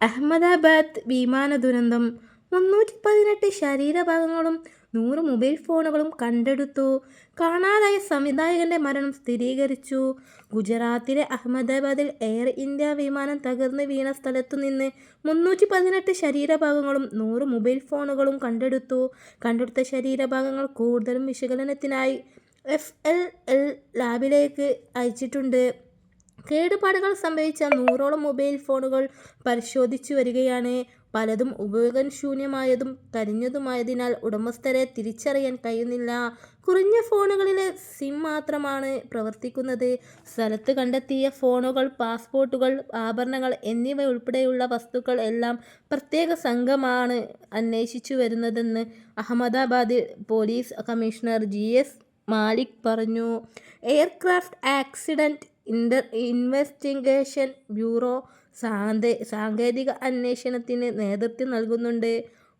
അഹമ്മദാബാദ് വിമാന ദുരന്തം 318 ശരീരഭാഗങ്ങളും 100 മൊബൈൽ ഫോണുകളും കണ്ടെടുത്തു. കാണാതായ സംവിധായകന്റെ മരണം സ്ഥിരീകരിച്ചു. ഗുജറാത്തിലെ അഹമ്മദാബാദിൽ എയർ ഇന്ത്യ വിമാനം തകർന്ന് വീണ സ്ഥലത്തുനിന്ന് 318 ശരീരഭാഗങ്ങളും 100 മൊബൈൽ ഫോണുകളും കണ്ടെടുത്തു. കണ്ടെടുത്ത ശരീരഭാഗങ്ങൾ കൂടുതൽ വിശകലനത്തിനായി FLL ലാബിലേക്ക് അയച്ചിട്ടുണ്ട്. കേടുപാടുകൾ സംഭവിച്ച 100ഓളം മൊബൈൽ ഫോണുകൾ പരിശോധിച്ചു വരികയാണ്. പലതും ഉപയോഗശൂന്യമായതും കരിഞ്ഞതുമായതിനാൽ ഉടമസ്ഥരെ തിരിച്ചറിയാൻ കഴിയുന്നില്ല. കുറഞ്ഞ ഫോണുകളിലെ സിം മാത്രമാണ് പ്രവർത്തിക്കുന്നത്. സ്ഥലത്ത് കണ്ടെത്തിയ ഫോണുകൾ, പാസ്പോർട്ടുകൾ, ആഭരണങ്ങൾ എന്നിവ ഉൾപ്പെടെയുള്ള വസ്തുക്കൾ എല്ലാം പ്രത്യേക സംഘമാണ് അന്വേഷിച്ചു വരുന്നതെന്ന് Ahmedabad police commissioner GS Malik പറഞ്ഞു. എയർക്രാഫ്റ്റ് ആക്സിഡന്റ് ഇൻവെസ്റ്റിഗേഷൻ ബ്യൂറോ സാങ്കേതിക അന്വേഷണത്തിന് നേതൃത്വം നൽകുന്നുണ്ട്.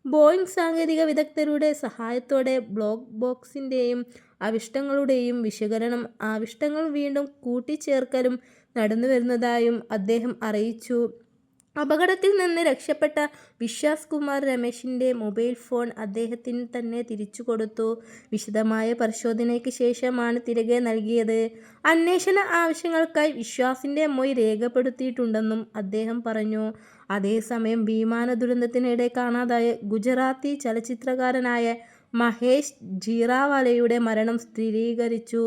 ബോയിംഗ് സാങ്കേതിക വിദഗ്ധരുടെ സഹായത്തോടെ ബ്ലാക്ക് ബോക്സിൻ്റെയും അവശിഷ്ടങ്ങളുടെയും വിശകലനം, അവശിഷ്ടങ്ങൾ വീണ്ടും കൂട്ടിച്ചേർക്കലും നടന്നുവരുന്നതായും അദ്ദേഹം അറിയിച്ചു. അപകടത്തിൽ നിന്ന് രക്ഷപ്പെട്ട വിശ്വാസ് കുമാർ രമേശിൻ്റെ മൊബൈൽ ഫോൺ അദ്ദേഹത്തിന് തന്നെ തിരിച്ചു കൊടുത്തു. വിശദമായ പരിശോധനയ്ക്ക് ശേഷമാണ് തിരികെ നൽകിയത്. അന്വേഷണ ആവശ്യങ്ങൾക്കായി വിശ്വാസിൻ്റെ മൊഴി രേഖപ്പെടുത്തിയിട്ടുണ്ടെന്നും അദ്ദേഹം പറഞ്ഞു. അതേസമയം വിമാന ദുരന്തത്തിനിടെ കാണാതായ ഗുജറാത്തി ചലച്ചിത്രകാരനായ മഹേഷ് ജീറാവാലയുടെ മരണം സ്ഥിരീകരിച്ചു.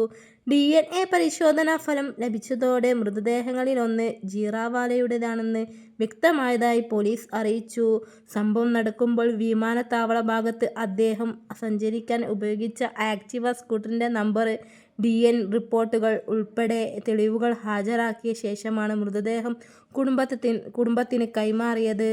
DNA പരിശോധനാ ഫലം ലഭിച്ചതോടെ മൃതദേഹങ്ങളിലൊന്ന് ജീറാവാലയുടേതാണെന്ന് വ്യക്തമായതായി പോലീസ് അറിയിച്ചു. സംഭവം നടക്കുമ്പോൾ വിമാനത്താവള ഭാഗത്ത് അദ്ദേഹം സഞ്ചരിക്കാൻ ഉപയോഗിച്ച ആക്ടിവ സ്കൂട്ടറിൻ്റെ നമ്പർ, DNA റിപ്പോർട്ടുകൾ ഉൾപ്പെടെ തെളിവുകൾ ഹാജരാക്കിയ ശേഷമാണ് മൃതദേഹം കുടുംബത്തിന് കൈമാറിയത്.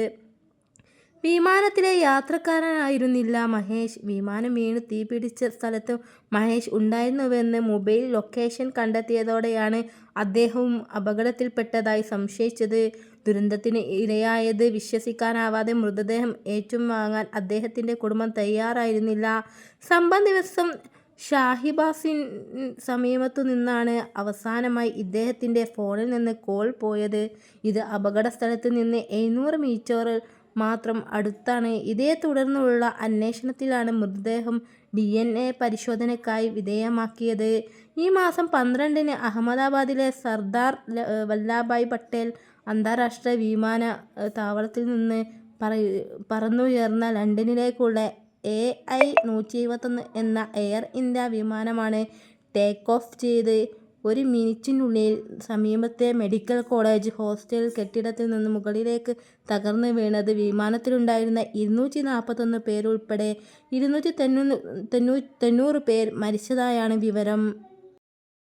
വിമാനത്തിലെ യാത്രക്കാരനായിരുന്നില്ല മഹേഷ്. വിമാനം വീണു തീപിടിച്ച സ്ഥലത്ത് മഹേഷ് ഉണ്ടായിരുന്നുവെന്ന് മൊബൈൽ ലൊക്കേഷൻ കണ്ടെത്തിയതോടെയാണ് അദ്ദേഹവും അപകടത്തിൽപ്പെട്ടതായി സംശയിച്ചത്. ദുരന്തത്തിന് ഇരയായത് വിശ്വസിക്കാനാവാതെ മൃതദേഹം ഏറ്റുവാങ്ങാൻ അദ്ദേഹത്തിൻ്റെ കുടുംബം തയ്യാറായിരുന്നില്ല. സംഭവ ദിവസം ഷാഹിബാസിന് സമീപത്തു നിന്നാണ് അവസാനമായി ഇദ്ദേഹത്തിൻ്റെ ഫോണിൽ നിന്ന് കോൾ പോയത്. ഇത് അപകട സ്ഥലത്ത് നിന്ന് 700 മീറ്റർ മാത്രം അടുത്താണ്. ഇതേ തുടർന്നുള്ള അന്വേഷണത്തിലാണ് മൃതദേഹം DNA പരിശോധനയ്ക്കായി വിധേയമാക്കിയത്. ഈ മാസം 12-ന് അഹമ്മദാബാദിലെ സർദാർ വല്ലഭായ് പട്ടേൽ അന്താരാഷ്ട്ര വിമാനത്താവളത്തിൽ നിന്ന് പറന്നുയർന്ന ലണ്ടനിലേക്കുള്ള AI-121 എന്ന എയർ ഇന്ത്യ വിമാനമാണ് ടേക്ക് ഓഫ് ചെയ്ത് 1 മിനിറ്റിനുള്ളിൽ സമീപത്തെ മെഡിക്കൽ കോളേജ് ഹോസ്റ്റൽ കെട്ടിടത്തിൽ നിന്ന് മുകളിലേക്ക് തകർന്നു വീണത്. വിമാനത്തിലുണ്ടായിരുന്ന 241 പേരുൾപ്പെടെ 290 പേർ മരിച്ചതായാണ് വിവരം.